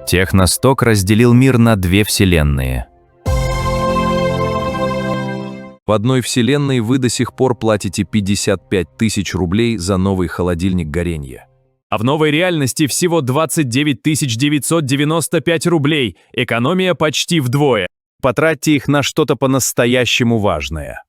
Техносток разделил мир на две вселенные. В одной вселенной вы до сих пор платите 55 тысяч рублей за новый холодильник горенья. А в новой реальности всего 29 995 рублей. Экономия почти вдвое. Потратьте их на что-то по-настоящему важное.